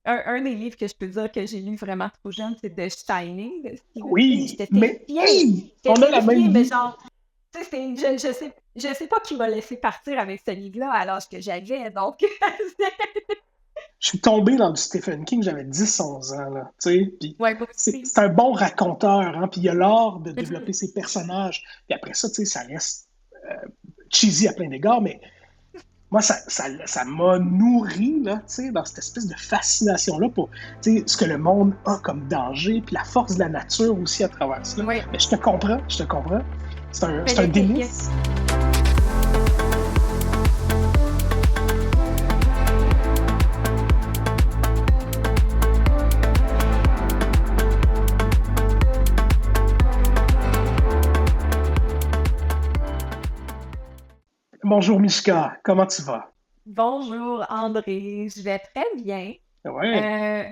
un des livres que je peux dire que j'ai lu vraiment trop jeune, c'est The Shining de Stephen King. Oui, J'étais mais terrifiée. hey, J'étais on a la même terrifiée, mais vie. genre, tu sais, je sais pas qui m'a laissé partir avec ce livre-là à l'âge que j'avais, donc Je suis tombé dans du Stephen King, j'avais 10 11 ans, là, tu sais, puis ouais, moi aussi. c'est un bon raconteur, hein, puis il a l'art de Mhm. développer ses personnages, puis après ça, tu sais, ça reste euh, cheesy à plein d'égards, mais moi, ça m'a nourri, là, tu sais, dans cette espèce de fascination-là pour, tu sais, ce que le monde a comme danger, puis la force de la nature aussi à travers cela. Ouais. Mais je te comprends, je te comprends. Mais C'est un il y a délice. Bonjour Mishka, comment tu vas? bonjour André, je vais très bien. Ouais. Euh,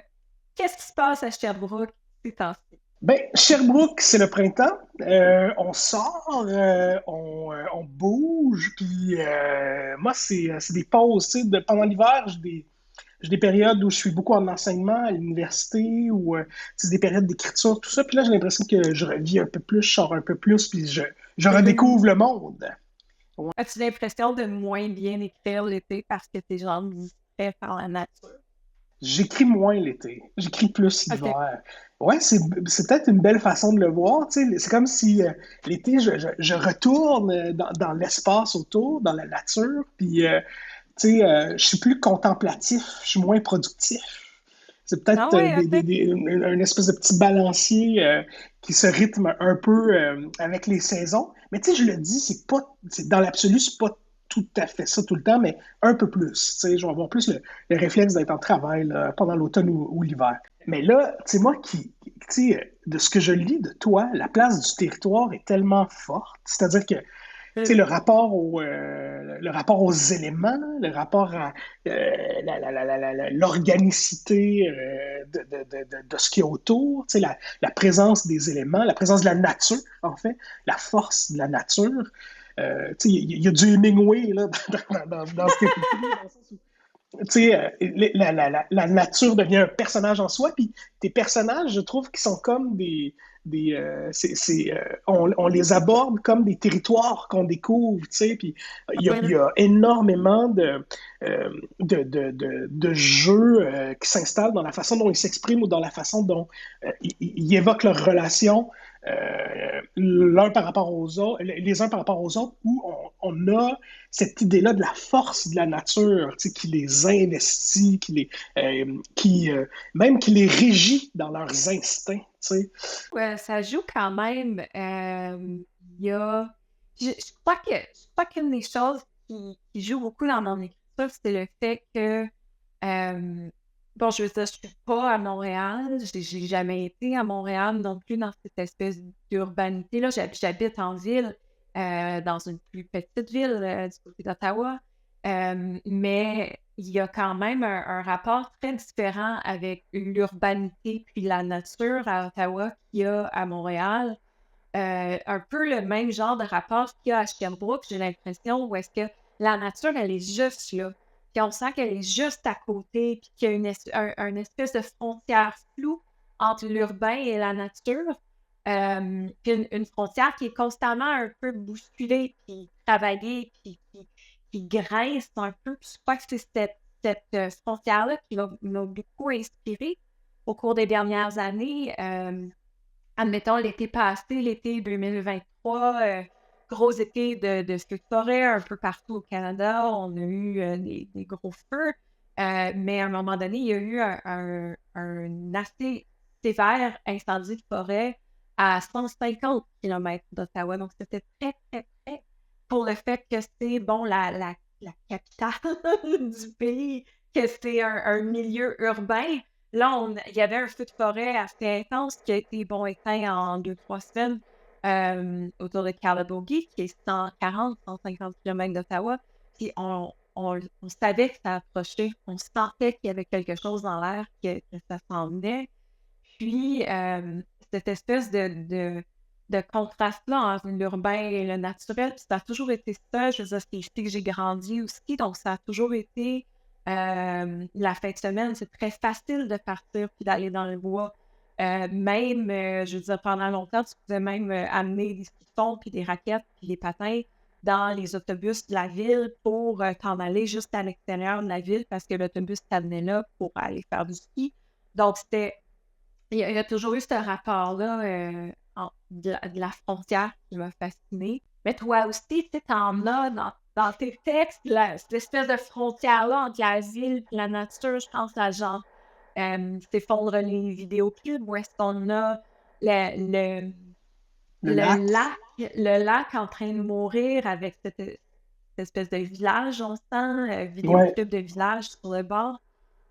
Qu'est-ce qui se passe à Sherbrooke ces temps-ci? Ben, Sherbrooke, c'est le printemps. On sort, on bouge, puis moi, c'est des pauses. Tu sais, pendant l'hiver, j'ai des périodes où je suis beaucoup en enseignement à l'université, ou c'est des périodes d'écriture, tout ça. Puis là, j'ai l'impression que je revis un peu plus, je sors un peu plus, puis je redécouvre le monde. Ouais. As-tu l'impression de moins bien écrire l'été parce que t'es genre distrait par la nature? J'écris moins l'été, j'écris plus OK. l'hiver. Ouais, c'est peut-être une belle façon de le voir. Tu sais, c'est comme si l'été, je retourne dans l'espace autour, dans la nature, puis tu sais, je suis plus contemplatif, je suis moins productif. C'est peut-être Ah ouais, OK. un espèce de petit balancier qui se rythme un peu avec les saisons. Mais tu sais, je le dis, dans l'absolu, c'est pas tout à fait ça tout le temps, mais un peu plus. Tu sais, je vais avoir plus le réflexe d'être en travail là, pendant l'automne ou l'hiver. Mais là, tu sais, moi tu sais, de ce que je lis de toi, la place du territoire est tellement forte. C'est-à-dire que sais, Mhm. le rapport aux éléments, le rapport à l'organicité de ce qui est autour, tu sais, la présence des éléments, la présence de la nature, en fait, la force de la nature. Tu sais, il y a du Hemingway là, dans ce que tu écris, dans le sens où tu sais, la nature devient un personnage en soi, puis tes personnages, je trouve qu'ils sont comme on les aborde comme des territoires qu'on découvre, tu sais, puis il Ouais. y a énormément de jeux qui s'installent dans la façon dont ils s'expriment ou dans la façon dont ils évoquent leurs relations l'un par rapport aux autres, les uns par rapport aux autres, où on a cette idée-là de la force de la nature, tu sais, qui les investit, même qui les régit dans leurs instincts, tu sais. Ouais, ça joue quand même. Il y a. Je crois qu'une des choses qui joue beaucoup dans mon écriture, c'est le fait que. euh, bon, je veux dire, je suis pas à Montréal. J'ai jamais été à Montréal non plus dans cette espèce d'urbanité-là. J'habite en ville, dans une plus petite ville du côté d'Ottawa. Mais il y a quand même un rapport très différent avec l'urbanité puis la nature à Ottawa qu'il y a à Montréal. Un peu le même genre de rapport qu'il y a à Sherbrooke, j'ai l'impression, où est-ce que la nature, elle est juste là. Puis on sent qu'elle est juste à côté, puis qu'il y a une espèce de frontière floue entre l'urbain et la nature. Puis une frontière qui est constamment un peu bousculée, puis travaillée, qui grince un peu. Puis je crois que c'est cette frontière-là qui m'a beaucoup inspirée au cours des dernières années. Admettons, l'été passé, l'été 2023, gros été de feux de forêt un peu partout au Canada. On a eu des gros feux. Mais à un moment donné, il y a eu un assez sévère incendie de forêt à 150 km d'Ottawa. Donc, c'était très, très, très pour le fait que c'est, bon, la capitale du pays, que c'est un milieu urbain. Là, il y avait un feu de forêt assez intense qui a été, bon, éteint en 2, 3 semaines autour de Calabogie, qui est 140, 150 km d'Ottawa. Puis on savait que ça approchait. On sentait qu'il y avait quelque chose dans l'air, que ça s'en venait. Puis, cette espèce de contraste-là entre l'urbain et le naturel, puis ça a toujours été ça. Je veux dire, c'est ici que j'ai grandi aussi, donc ça a toujours été La fin de semaine, c'est très facile de partir puis d'aller dans le bois. Même, je veux dire, pendant longtemps, tu pouvais même amener des skis puis des raquettes puis des patins dans les autobus de la ville pour t'en aller juste à l'extérieur de la ville parce que l'autobus t'amenait là pour aller faire du ski. Donc, il y a toujours eu ce rapport-là de la frontière qui m'a fascinée. Mais toi aussi, tu sais, t'en as dans tes textes, cette espèce de frontière-là entre la ville et la nature, je pense à genre s'effondre les vidéoclubs où est-ce qu'on a le, le, Le lac, le lac en train de mourir avec cette espèce de village, on sent, ouais. vidéoclub de village sur le bord.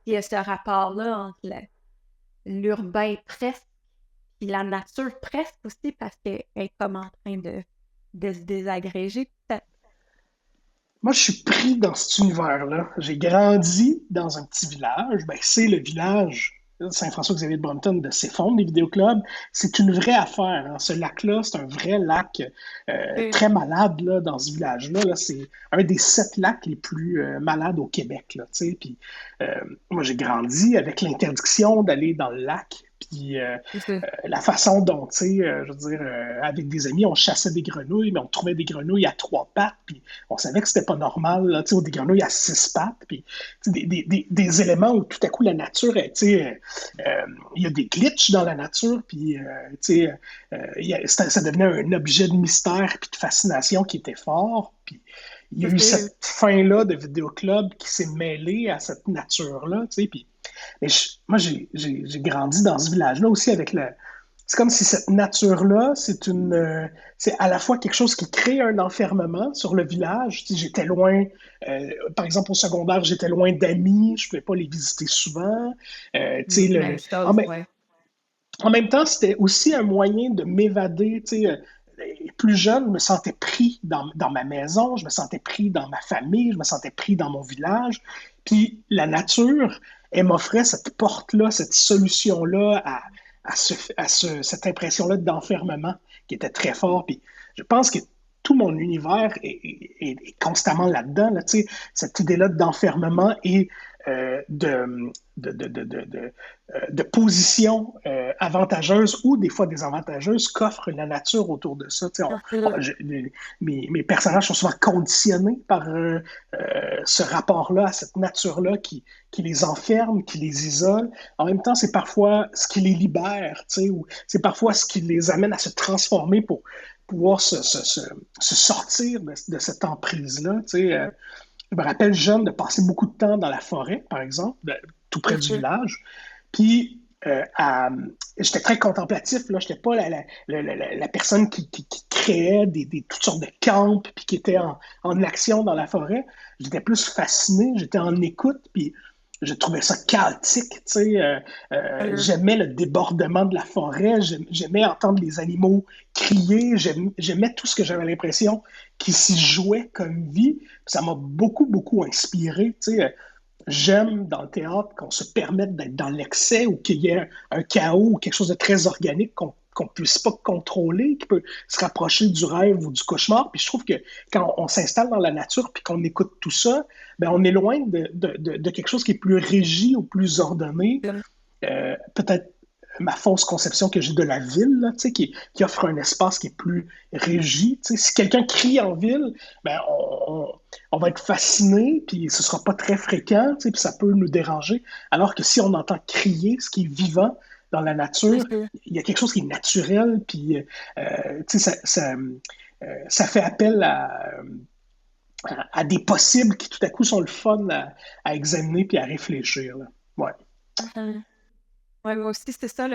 Puis il y a ce rapport-là entre l'urbain presque et la nature presque aussi parce qu'elle est comme en train de se désagréger. Peut-être. Moi, je suis pris dans cet univers-là. J'ai grandi dans un petit village. Ben, c'est le village Saint-François-Xavier-de-Brompton de Ceffonds, des vidéoclubs. C'est une vraie affaire, hein. Ce lac-là, c'est un vrai lac très malade là, dans ce village-là. Là. C'est un des 7 lacs les plus malades au Québec. Là, tu sais. Puis, euh, moi, j'ai grandi avec l'interdiction d'aller dans le lac. Puis C'est ça. la façon dont, tu sais, je veux dire, avec des amis, on chassait des grenouilles, mais on trouvait des grenouilles à 3 pattes, puis on savait que c'était pas normal, là, tu sais, ou des grenouilles à 6 pattes, puis des éléments où tout à coup la nature, tu sais, il y a des glitches dans la nature, puis, tu sais, ça devenait un objet de mystère puis de fascination qui était fort, puis il y a eu C'est cette fin-là de vidéoclub qui s'est mêlée à cette nature-là, tu sais, puis mais moi, j'ai grandi dans ce village-là aussi avec le. C'est comme si cette nature-là, c'est à la fois quelque chose qui crée un enfermement sur le village. Tu sais, j'étais loin, par exemple au secondaire, j'étais loin d'amis, je ne pouvais pas les visiter souvent. Tu sais, même en, chose, même- ouais. en même temps, c'était aussi un moyen de m'évader. Tu sais, plus jeune, je me sentais pris dans ma maison, je me sentais pris dans ma famille, je me sentais pris dans mon village. Puis la nature, elle m'offrait cette porte-là, cette solution-là cette impression-là d'enfermement qui était très fort. Puis je pense que tout mon univers est constamment là-dedans, là, tu sais, cette idée-là d'enfermement et de position avantageuse ou des fois désavantageuse qu'offre la nature autour de ça. Tu sais, Ah, c'est vrai. mes personnages sont souvent conditionnés par ce rapport-là à cette nature-là qui les enferme, qui les isole. En même temps, c'est parfois ce qui les libère, tu sais, ou c'est parfois ce qui les amène à se transformer pour pouvoir se sortir de cette emprise-là. Tu sais, je me rappelle jeune de passer beaucoup de temps dans la forêt, par exemple, tout près C'est du ça. village. Puis, j'étais très contemplatif, là. Je n'étais pas la personne qui créait toutes sortes de camps, puis qui était en action dans la forêt. J'étais plus fasciné, j'étais en écoute, puis je trouvais ça chaotique, tu sais. Euh, J'aimais le débordement de la forêt, j'aimais entendre les animaux crier, j'aimais tout ce que j'avais l'impression qui s'y jouait comme vie. Puis ça m'a beaucoup, beaucoup inspiré, tu sais. J'aime dans le théâtre qu'on se permette d'être dans l'excès ou qu'il y ait un chaos ou quelque chose de très organique qu'on ne puisse pas contrôler, qui peut se rapprocher du rêve ou du cauchemar. Puis je trouve que quand on s'installe dans la nature puis qu'on écoute tout ça, ben on est loin de quelque chose qui est plus régi ou plus ordonné. Peut-être ma fausse conception que j'ai de la ville, là, qui offre un espace qui est plus régi. Tu sais, si quelqu'un crie en ville, ben on va être fasciné, puis ce sera pas très fréquent, tu sais, puis ça peut nous déranger. Alors que si on entend crier, ce qui est vivant dans la c'est nature, ça. il y a quelque chose qui est naturel, puis tu sais, ça fait appel à des possibles qui tout à coup sont le fun à examiner puis à réfléchir. Là. Ouais. Mhm. Ouais, moi aussi, c'est ça.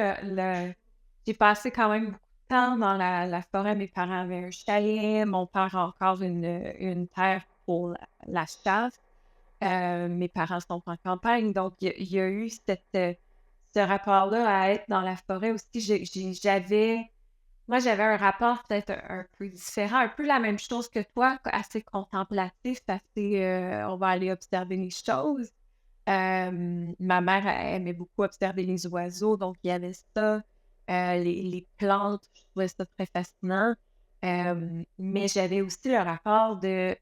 J'ai passé quand même beaucoup de temps dans la forêt. Mes parents avaient un chalet, mon père a encore une terre pour la chasse. Mes parents sont en campagne, donc il y a eu ce rapport-là à être dans la forêt aussi. Moi, j'avais un rapport peut-être un peu différent, un peu la même chose que toi, assez contemplatif, assez, on va aller observer les choses. Ma mère elle aimait beaucoup observer les oiseaux, donc il y avait ça. Les plantes, je trouvais ça très fascinant. Mais j'avais aussi le rapport de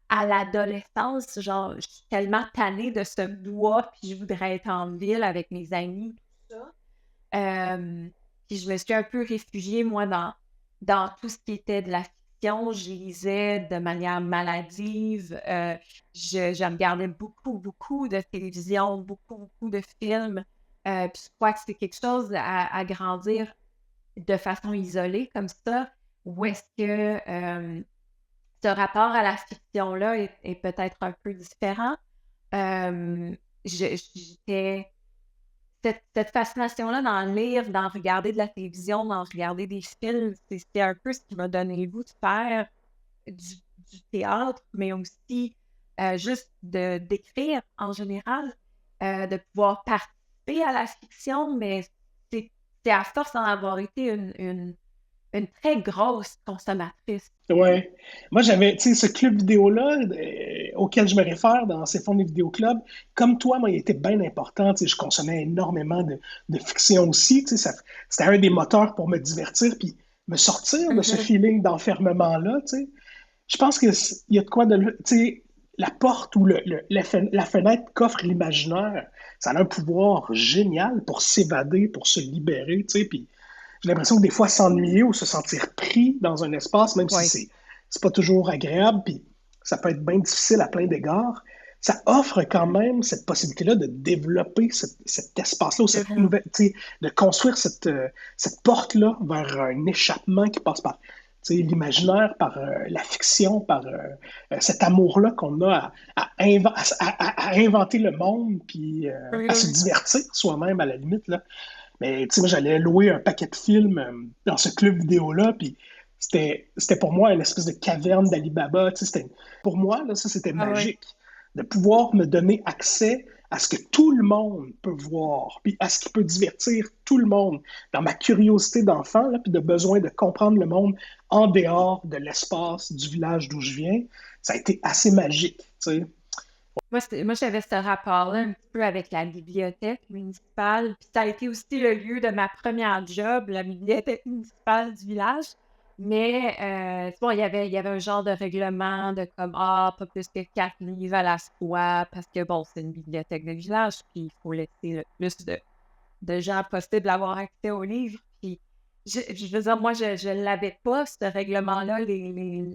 à l'adolescence, genre, je suis tellement tannée de ce bois, puis je voudrais être en ville avec mes amis, tout ça. Puis je me suis un peu réfugiée, moi, dans tout ce qui était de la fiction. Je lisais de manière maladive. Je regardais beaucoup, beaucoup de télévision, beaucoup, beaucoup de films. Puis je crois que c'est quelque chose à grandir de façon isolée comme ça, ou est-ce que ce rapport à la fiction-là est peut-être un peu différent? Euh, j'étais cette fascination-là d'en lire, d'en regarder de la télévision, d'en regarder des films, c'est un peu ce qui m'a donné le goût de faire du théâtre, mais aussi juste d'écrire en général, de pouvoir participer à la fiction, mais c'est c'est à force d'en avoir été une très grosse consommatrice. Ouais. Moi, j'avais, tu sais, ce club vidéo-là auquel je me réfère dans ces fonds des vidéoclubs, comme toi, moi, il était bien important. Tu sais, je consommais énormément de fiction aussi. Tu sais, c'était un des moteurs pour me divertir puis me sortir de ce Mhm, feeling d'enfermement-là. Tu sais. Je pense qu'il y a de quoi de. Tu sais, la porte ou la fenêtre qu'offre l'imaginaire, ça a un pouvoir génial pour s'évader, pour se libérer. Tu sais, puis j'ai l'impression que des fois, s'ennuyer ou se sentir pris dans un espace, même si ouais. c'est pas toujours agréable, puis ça peut être bien difficile à plein d'égards, ça offre quand même cette possibilité-là de développer cet espace-là, ou cette Mhm, nouvelle, tu sais, de construire cette porte-là vers un échappement qui passe par l'imaginaire, par la fiction, par cet amour-là qu'on a à inventer le monde, puis à se mhm. divertir soi-même à la limite. Là. Mais tu sais, moi, j'allais louer un paquet de films dans ce club vidéo-là, puis c'était pour moi une espèce de caverne d'Ali Baba. Tu sais, pour moi, là, ça, c'était Ah ouais. magique de pouvoir me donner accès à ce que tout le monde peut voir, puis à ce qui peut divertir tout le monde, dans ma curiosité d'enfant, là, puis de besoin de comprendre le monde en dehors de l'espace du village d'où je viens. Ça a été assez magique, tu sais. Moi, j'avais ce rapport-là un petit peu avec la bibliothèque municipale. Puis ça a été aussi le lieu de ma première job, la bibliothèque municipale du village. Mais bon, il y avait un genre de règlement de comme pas plus que 4 livres à la fois, parce que bon, c'est une bibliothèque de village, puis il faut laisser le plus de gens possible avoir accès aux livres. Puis, je veux dire, moi, je ne l'avais pas, ce règlement-là.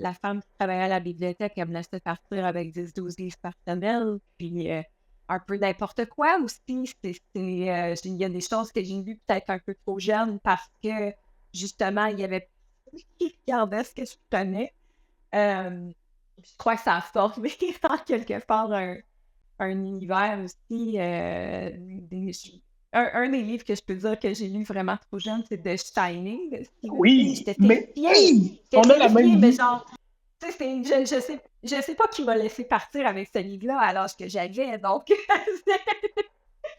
La femme qui travaillait à la bibliothèque, elle me laissait partir avec 10-12 livres par semaine. Puis, un peu n'importe quoi aussi. Il y a des choses que j'ai lues peut-être un peu trop jeune parce que, justement, il y avait qui regardait ce que je connais. Je crois que ça a formé en quelque part un univers aussi. Un des livres que je peux dire que j'ai lu vraiment trop jeune, c'est The Shining de Stephen King. Oui, J'étais mais terrifiée. hey, J'étais on a la même terrifiée, mais vie. genre, tu sais, je sais pas qui m'a laissé partir avec ce livre-là à l'âge que j'avais. Donc,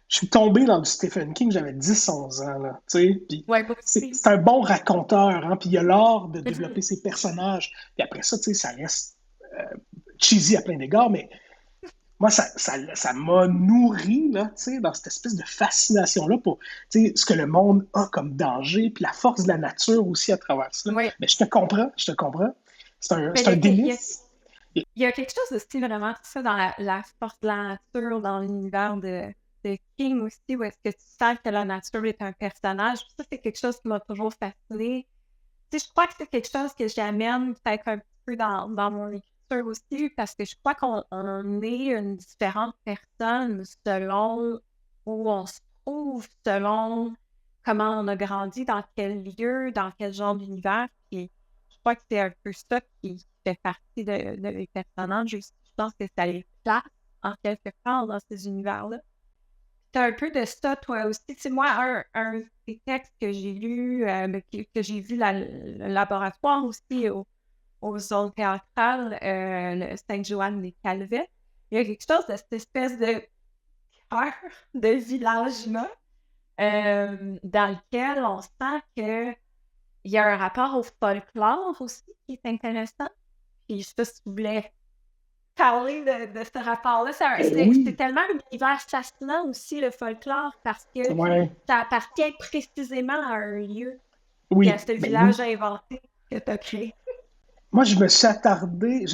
Je suis tombé dans du Stephen King, j'avais 10-11 ans, là, tu sais, puis ouais, moi c'est aussi. c'est un bon raconteur, hein, puis il a l'art de Mhm. développer ses personnages, puis après ça, tu sais, ça reste euh, cheesy à plein d'égards, mais moi, ça m'a nourri, là, tu sais, dans cette espèce de fascination-là pour, tu sais, ce que le monde a comme danger, puis la force de la nature aussi à travers ça. Ouais. Mais je te comprends, je te comprends. Mais C'est un délice. il y a quelque chose aussi vraiment tout ça dans la force de la nature, dans l'univers de King aussi, où est-ce que tu sens que la nature est un personnage. Ça, c'est quelque chose qui m'a toujours fasciné. Tu sais, je crois que c'est quelque chose que j'amène peut-être un petit peu dans mon écriture aussi, parce que je crois qu'on est une différente personne selon où on se trouve, selon comment on a grandi, dans quel lieu, dans quel genre d'univers. Puis je crois que c'est un peu ça qui fait partie de mes personnages. Je pense que ça les place en quelque part dans ces univers-là. T'as un peu de ça, toi aussi. Tu sais, moi, un des textes que j'ai lu, que j'ai vu le laboratoire aussi aux zones théâtrales, le Saint-Joanne des Calvets, il y a quelque chose de cette espèce de cœur de village-là, dans lequel on sent qu'il y a un rapport au folklore aussi qui est intéressant. Puis je sais pas si tu voulais parler de ce rapport-là. Ben C'est oui, tellement un univers fascinant aussi, le folklore, parce que ouais, ça appartient précisément à un lieu et à oui, ce ben oui. village inventé que tu as créé. Moi, je me suis attardé.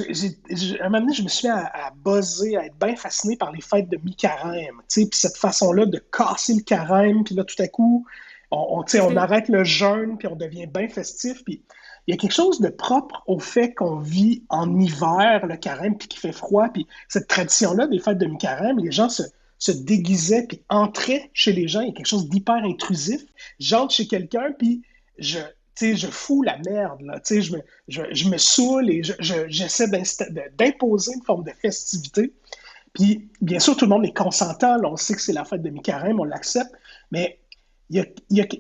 À un moment donné, je me suis mis à buzzer, à être bien fasciné par les fêtes de mi-carême. Tu sais, puis cette façon-là de casser le carême, puis là, tout à coup, tu sais, on Mhm. arrête le jeûne, puis on devient bien festif. Puis il y a quelque chose de propre au fait qu'on vit en hiver, le carême, puis qu'il fait froid. Puis cette tradition-là des fêtes de mi-carême, les gens se déguisaient, puis entraient chez les gens. Il y a quelque chose d'hyper intrusif. J'entre chez quelqu'un, puis je, tu sais, je fous la merde, là. Tu sais, je me saoule et j'essaie d'imposer une forme de festivité. Puis, bien sûr, tout le monde est consentant. Là, on sait que c'est la fête de mi-carême, on l'accepte. Mais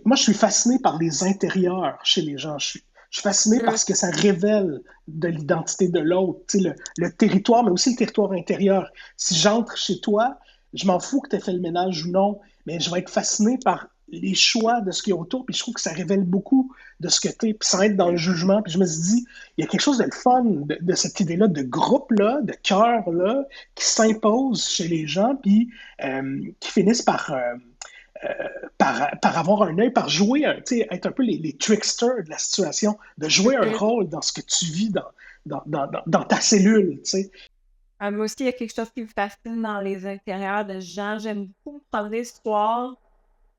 moi, je suis fasciné par les intérieurs chez les gens. Je suis fasciné par Mhm. ce que ça révèle de l'identité de l'autre. Tu sais, le territoire, mais aussi le territoire intérieur. Si j'entre chez toi, je m'en fous que tu aies fait le ménage ou non, mais je vais être fasciné par les choix de ce qu'il y a autour. Puis je trouve que ça révèle beaucoup de ce que tu es, puis sans être dans le jugement. Puis je me suis dit, il y a quelque chose de le fun de cette idée-là, de groupe-là, de cœur-là, qui s'impose chez les gens, puis qui finissent par avoir un œil, par jouer, être un peu les tricksters de la situation, de jouer un Mhm. rôle dans ce que tu vis dans ta cellule. Tu sais. Moi aussi, il y a quelque chose qui me fascine dans les intérieurs de gens. J'aime beaucoup me promener le soir,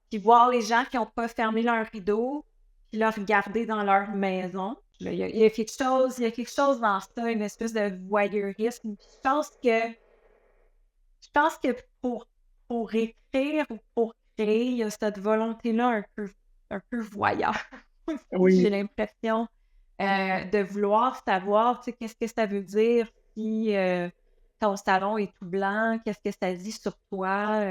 puis voir les gens qui n'ont pas fermé leur rideau, puis le regarder dans leur maison. Il y a quelque chose dans ça, une espèce de voyeurisme. Puis je pense que pour écrire ou pour créer, il y a cette volonté-là un peu voyeur. J'ai Oui, l'impression de vouloir savoir, tu sais, qu'est-ce que ça veut dire si ton salon est tout blanc, qu'est-ce que ça dit sur toi.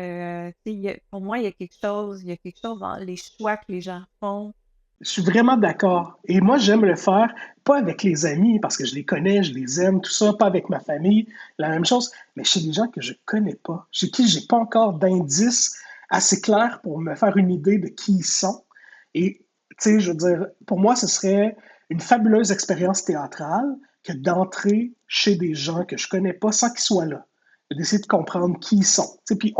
Tu sais, pour moi, il y a quelque chose dans les choix que les gens font. je suis vraiment d'accord. Et moi, j'aime le faire, pas avec les amis, parce que je les connais, je les aime, tout ça, pas avec ma famille, la même chose, mais chez des gens que je connais pas, chez qui j'ai pas encore d'indices assez clairs pour me faire une idée de qui ils sont. Et, tu sais, je veux dire, pour moi, ce serait une fabuleuse expérience théâtrale que d'entrer chez des gens que je connais pas sans qu'ils soient là, d'essayer de comprendre qui ils sont. Tu sais, puis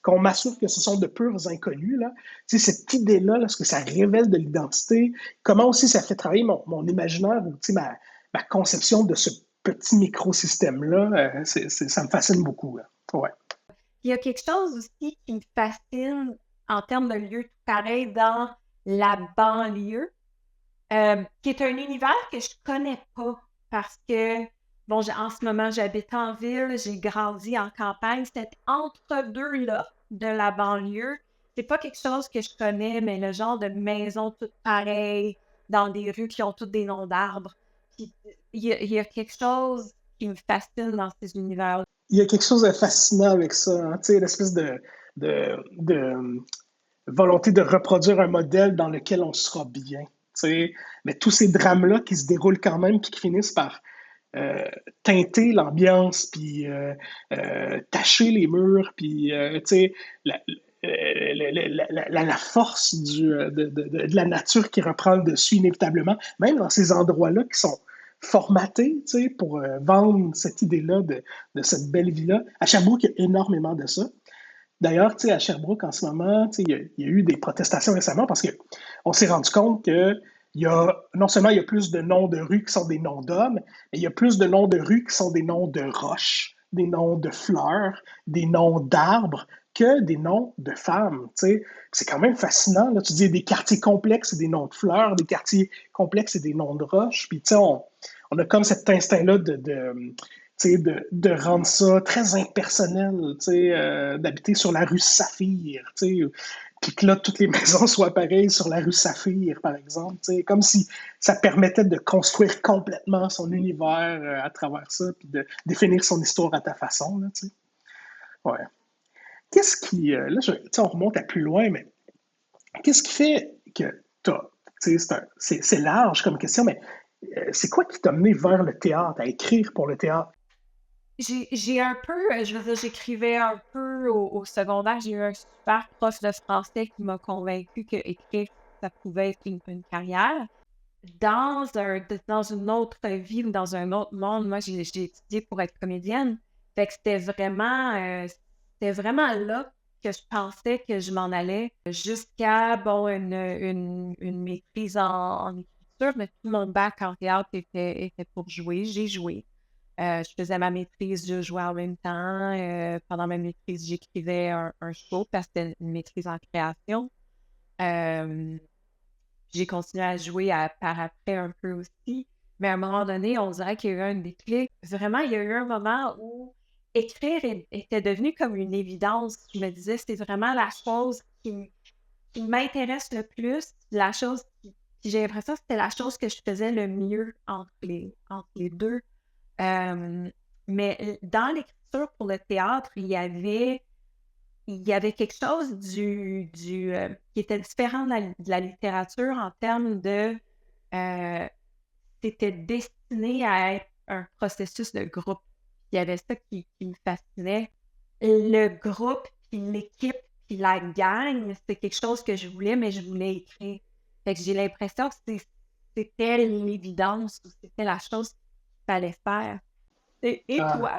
qu'on m'assure que ce sont de purs inconnus, là. Tu sais, cette idée-là, là, ce que ça révèle de l'identité, comment aussi ça fait travailler mon imaginaire ou tu sais, ma conception de ce petit microsystème-là, ça me fascine beaucoup. Là. Ouais. Il y a quelque chose aussi qui me fascine en termes de lieu tout pareil dans la banlieue. Qui est un univers que je connais pas parce que, bon, en ce moment, j'habite en ville, j'ai grandi en campagne. Cet entre-deux-là de la banlieue, c'est pas quelque chose que je connais, mais le genre de maisons toutes pareilles, dans des rues qui ont toutes des noms d'arbres. Puis, il y a quelque chose qui me fascine dans ces univers. Il y a quelque chose de fascinant avec ça, hein, tu sais, l'espèce de volonté de reproduire un modèle dans lequel on sera bien. Tu sais. Mais tous ces drames-là qui se déroulent quand même puis qui finissent par euh, teinter l'ambiance, puis tacher les murs, puis tu sais, la, la force de la nature qui reprend le dessus inévitablement, même dans ces endroits-là qui sont formatés tu sais, pour vendre cette idée-là de cette belle vie-là. À Sherbrooke, il y a énormément de ça. D'ailleurs, tu sais, à Sherbrooke, en ce moment, tu sais, il y a eu des protestations récemment parce qu'on s'est rendu compte que non seulement il y a plus de noms de rues qui sont des noms d'hommes, mais il y a plus de noms de rues qui sont des noms de roches, des noms de fleurs, des noms d'arbres que des noms de femmes. Tu sais. C'est quand même fascinant. Là. Tu dis des quartiers complexes, c'est des noms de fleurs, des quartiers complexes, c'est des noms de roches. Puis, tu sais, on a comme cet instinct-là de rendre ça très impersonnel, d'habiter sur la rue Saphir, puis que là, toutes les maisons soient pareilles sur la rue Saphir, par exemple, comme si ça permettait de construire complètement son univers à travers ça, puis de définir son histoire à ta façon. Là, ouais. Qu'est-ce qui, là, on remonte à plus loin, mais qu'est-ce qui fait que t'as, c'est large comme question, mais c'est quoi qui t'a mené vers le théâtre, à écrire pour le théâtre? J'ai un peu, je veux dire, j'écrivais un peu au secondaire. J'ai eu un super prof de français qui m'a convaincu que écrire, ça pouvait être une carrière. Dans une autre vie ou dans un autre monde, moi, j'ai étudié pour être comédienne. Fait que c'était vraiment là que je pensais que je m'en allais jusqu'à, bon, une maîtrise en écriture littérature, mais tout mon bac en théâtre était pour jouer. J'ai joué. Je faisais ma maîtrise, je jouais en même temps. Pendant ma maîtrise, j'écrivais un show parce que c'était une maîtrise en création. Euh, j'ai continué à jouer par après un peu aussi. Mais à un moment donné, on dirait qu'il y a eu un déclic. Vraiment, il y a eu un moment où écrire était devenu comme une évidence. Je me disais, c'est vraiment la chose qui m'intéresse le plus, la chose qui j'ai l'impression que c'était la chose que je faisais le mieux entre les deux. Euh, mais dans l'écriture pour le théâtre, il y avait quelque chose qui était différent de la littérature en termes de euh, c'était destiné à être un processus de groupe. Il y avait ça qui me fascinait. Le groupe, puis l'équipe, puis la gang, c'est quelque chose que je voulais, mais je voulais écrire. Fait que j'ai l'impression que c'était l'évidence ou c'était la chose qu'il fallait faire. Et Ah, toi?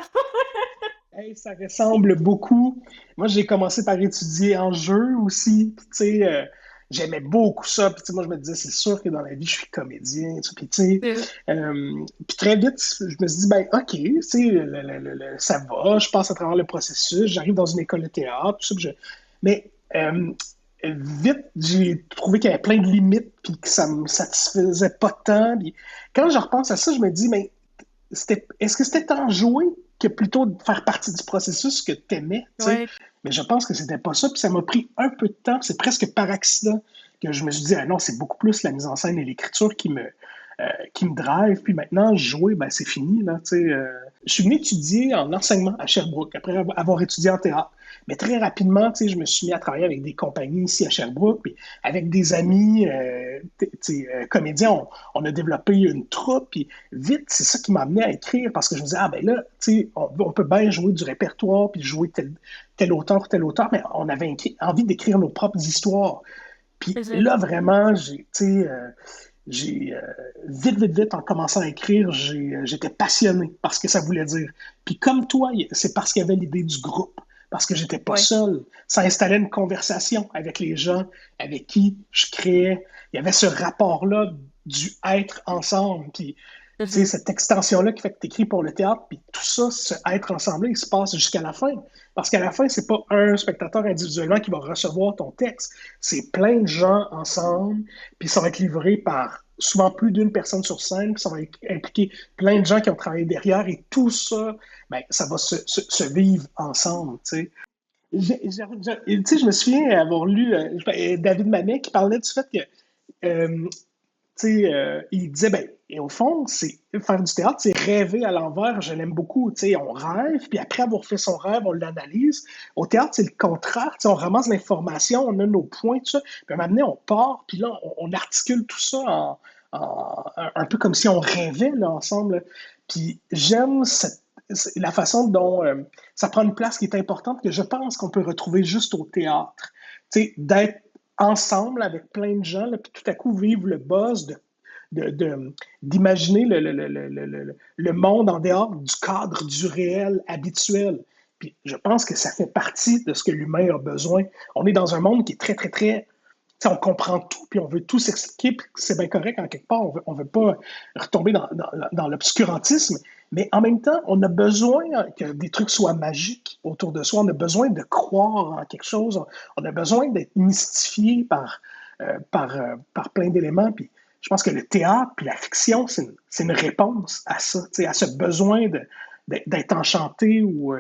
hey, ça ressemble beaucoup. Moi, j'ai commencé par étudier en jeu aussi. Puis, tu sais, j'aimais beaucoup ça. Puis, tu sais, moi, je me disais, c'est sûr que dans la vie, je suis comédien. Puis, tu sais, puis très vite, je me suis dit, ben, OK, tu sais, ça va. Je passe à travers le processus. J'arrive dans une école de théâtre. Tout ça, mais vite, j'ai trouvé qu'il y avait plein de limites. Puis que ça me satisfaisait pas tant. Puis, quand je repense à ça, je me dis, mais est-ce que c'était tant jouer que plutôt de faire partie du processus que tu aimais, tu sais? Ouais. Mais je pense que c'était pas ça, puis ça m'a pris un peu de temps, c'est presque par accident que je me suis dit, ah non, c'est beaucoup plus la mise en scène et l'écriture qui me drive, puis maintenant, jouer, ben c'est fini, là, tu sais. Je suis venu étudier en enseignement à Sherbrooke, après avoir étudié en théâtre. Mais très rapidement, tu sais, je me suis mis à travailler avec des compagnies ici à Sherbrooke, puis avec des amis comédiens, on a développé une troupe, puis vite, c'est ça qui m'a amené à écrire, parce que je me disais, ah ben là, tu sais, on peut bien jouer du répertoire, puis jouer tel auteur, mais on avait envie d'écrire nos propres histoires. Puis Mhm. là, vraiment, vite, en commençant à écrire, j'étais passionné par ce que ça voulait dire. Puis comme toi, c'est parce qu'il y avait l'idée du groupe, parce que j'étais pas Ouais. seul. Ça installait une conversation avec les gens avec qui je créais. Il y avait ce rapport-là du être ensemble. Puis tu sais, Mhm. cette extension-là qui fait que tu écris pour le théâtre, puis tout ça, ce être ensemble, il se passe jusqu'à la fin. Parce qu'à la fin, c'est pas un spectateur individuellement qui va recevoir ton texte. C'est plein de gens ensemble, puis ça va être livré par souvent plus d'une personne sur scène, puis ça va impliquer plein de gens qui ont travaillé derrière, et tout ça, ben, ça va se vivre ensemble, tu sais. Tu sais, je me souviens avoir lu David Mamet qui parlait du fait que euh, il disait, ben, et au fond, c'est faire du théâtre, c'est rêver à l'envers. Je l'aime beaucoup. Tu sais, on rêve, puis après avoir fait son rêve, on l'analyse. Au théâtre, c'est le contraire. Tu sais, on ramasse l'information, on a nos points, tout ça. Puis à un moment donné, on part, puis là, on articule tout ça un peu comme si on rêvait là, ensemble. Puis j'aime la façon dont ça prend une place qui est importante, que je pense qu'on peut retrouver juste au théâtre. Tu sais, d'être ensemble avec plein de gens, là, puis tout à coup vivre le buzz d'imaginer le monde en dehors du cadre du réel habituel. Puis je pense que ça fait partie de ce que l'humain a besoin. On est dans un monde qui est très, très, très... On comprend tout, puis on veut tout s'expliquer, puis c'est bien correct en quelque part. On veut pas retomber dans l'obscurantisme, mais en même temps, on a besoin que des trucs soient magiques autour de soi. On a besoin de croire en quelque chose. On a besoin d'être mystifié par plein d'éléments. Puis je pense que le théâtre puis la fiction, c'est une réponse à ça, à ce besoin d'être enchanté ou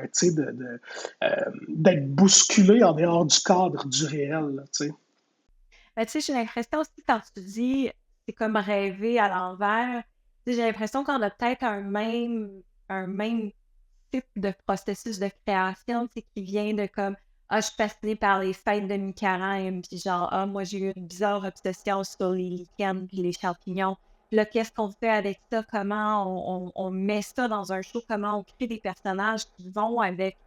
d'être bousculé en dehors du cadre du réel. Là, tu sais. Ben, tu sais, j'ai l'impression aussi quand tu dis c'est comme rêver à l'envers, tu sais, j'ai l'impression qu'on a peut-être un même type de processus de création, tu sais, qui vient de comme ah, je suis fascinée par les fêtes de mi-carême, puis genre ah, moi j'ai eu une bizarre obsession sur les lichens puis les champignons. Puis là, qu'est-ce qu'on fait avec ça? Comment on met ça dans un show? Comment on crée des personnages qui vont avec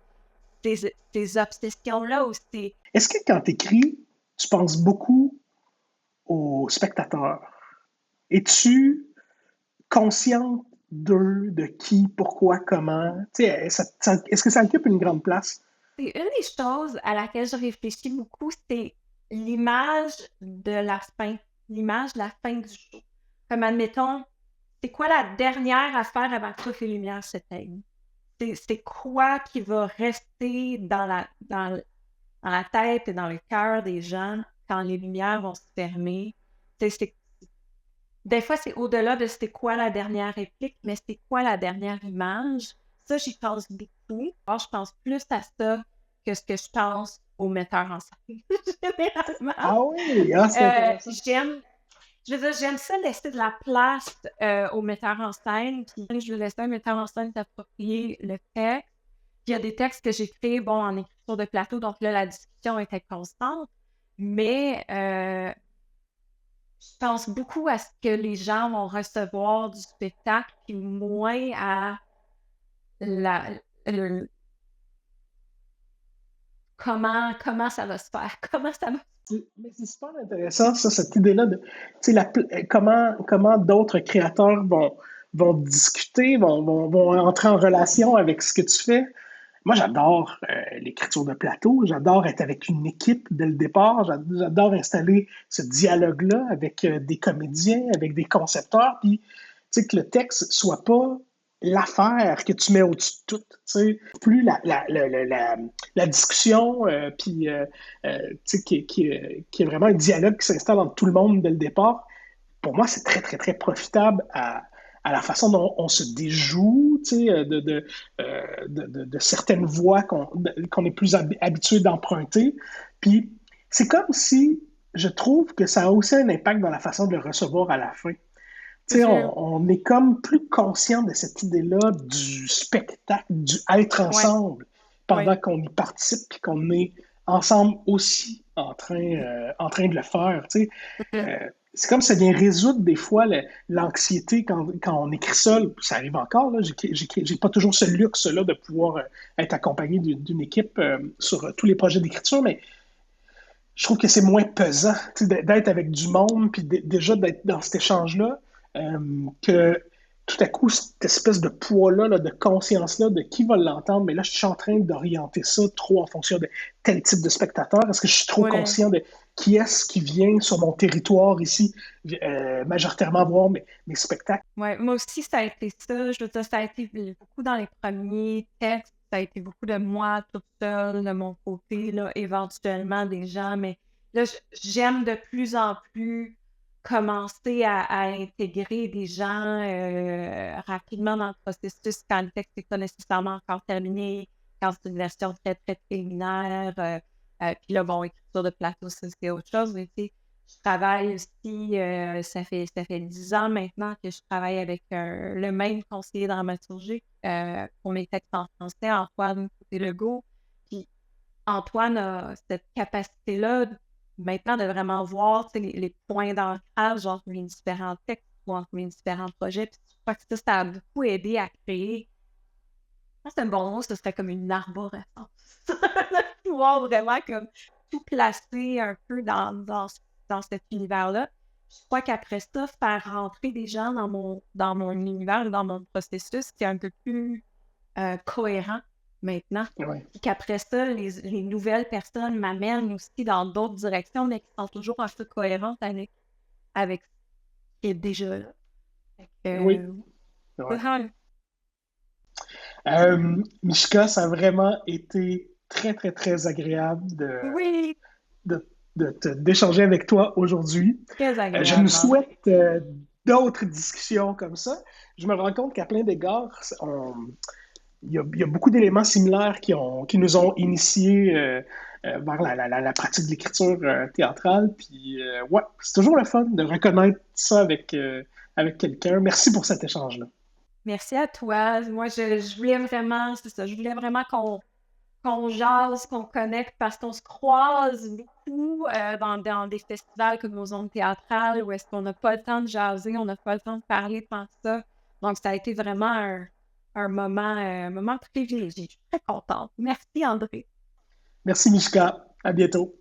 ces obsessions-là ou ces... Est-ce que quand tu écris, tu penses beaucoup aux spectateurs? Es-tu consciente d'eux, de qui, pourquoi, comment? Est-ce que ça occupe une grande place? C'est une des choses à laquelle je réfléchis beaucoup, c'est l'image de la fin du show. Comme admettons, c'est quoi la dernière affaire avant que Feu et Lumière s'éteignent? C'est quoi qui va rester dans la tête et dans le cœur des gens quand les lumières vont se fermer? Des fois, c'est au-delà de c'était quoi la dernière réplique, mais c'est quoi la dernière image? Ça, j'y pense beaucoup. Alors, je pense plus à ça que ce que je pense au metteur en scène, généralement. Ah oui, ah, c'est intéressant. Je veux dire, j'aime ça laisser de la place au metteur en scène, puis je veux laisser un metteur en scène s'approprier le texte. Puis il y a des textes que j'ai créés, bon, en écriture de plateau, donc là, la discussion était constante, mais je pense beaucoup à ce que les gens vont recevoir du spectacle, puis moins à la, le- comment ça va se faire, comment ça va. Mais c'est super intéressant, ça, cette idée-là de tu sais, comment d'autres créateurs vont discuter, vont entrer en relation avec ce que tu fais. Moi, j'adore l'écriture de plateau, j'adore être avec une équipe dès le départ, j'adore installer ce dialogue-là avec des comédiens, avec des concepteurs, puis tu sais, que le texte soit pas l'affaire que tu mets au-dessus de tout. Tu sais. Plus la discussion, puis tu sais, qui est vraiment un dialogue qui s'installe entre tout le monde dès le départ, pour moi, c'est très, très, très profitable à la façon dont on se déjoue, tu sais, de certaines voix qu'on est plus habitué d'emprunter. Puis c'est comme si je trouve que ça a aussi un impact dans la façon de le recevoir à la fin. Tu C'est sais, sûr. on est comme plus conscient de cette idée-là du spectacle, du être Ouais, ensemble ouais. pendant qu'on y participe et qu'on est ensemble aussi en train de le faire. Tu sais. C'est comme ça vient résoudre des fois l'anxiété quand on écrit seul. Ça arrive encore, là. J'ai pas toujours ce luxe-là de pouvoir être accompagné d'une équipe sur tous les projets d'écriture, mais je trouve que c'est moins pesant d'être avec du monde, puis déjà d'être dans cet échange-là, que tout à coup, cette espèce de poids-là, là, de conscience-là, de qui va l'entendre, mais là, je suis en train d'orienter ça trop en fonction de tel type de spectateur. Est-ce que je suis trop Ouais. conscient de qui est-ce qui vient sur mon territoire ici, majoritairement voir mes spectacles? Ouais, moi aussi, ça a été ça. Je veux dire, ça a été beaucoup dans les premiers textes. Ça a été beaucoup de moi toute seule, de mon côté, là, éventuellement des gens. Mais là, j'aime de plus en plus commencer à intégrer des gens rapidement dans le processus quand le texte n'est pas nécessairement encore terminé, quand c'est une version très, très préliminaire. Puis là, bon, écriture de plateau, ça, c'est autre chose. Mais tu sais, je travaille aussi, ça fait 10 ans maintenant que je travaille avec le même conseiller dramaturgique pour mes textes en français, Antoine Côté-Legault. Puis Antoine a cette capacité-là maintenant de vraiment voir les points d'ancrage entre les différents textes ou entre les différents projets. Puis je crois que ça a beaucoup aidé à créer. Je pense que c'est un bon mot, ce serait comme une arborescence. De pouvoir vraiment comme tout placer un peu dans cet univers-là. Je crois qu'après ça, faire rentrer des gens dans mon univers, dans mon processus, c'est un peu plus cohérent maintenant. Ouais. Puis qu'après ça, les nouvelles personnes m'amènent aussi dans d'autres directions, mais qui sont toujours un peu cohérentes avec ce qui est déjà là. Fait Oui. que, Ouais. euh, Mishka, ça a vraiment été très, très, très agréable oui, de, d'échanger avec toi aujourd'hui. très Je nous agréable, souhaite André. d'autres discussions comme ça. Je me rends compte qu'à plein d'égards, il y a beaucoup d'éléments similaires qui nous ont initiés vers la pratique de l'écriture théâtrale. Puis, ouais, c'est toujours le fun de reconnaître ça avec quelqu'un. Merci pour cet échange-là. Merci à toi. Moi, je voulais vraiment, c'est ça, je voulais vraiment qu'on jase, qu'on connecte parce qu'on se croise beaucoup dans des festivals comme nos zones théâtrales où est-ce qu'on n'a pas le temps de jaser, on n'a pas le temps de parler de ça. Donc, ça a été vraiment un moment privilégié. Je suis très contente. Merci, André. Merci, Mishka. À bientôt.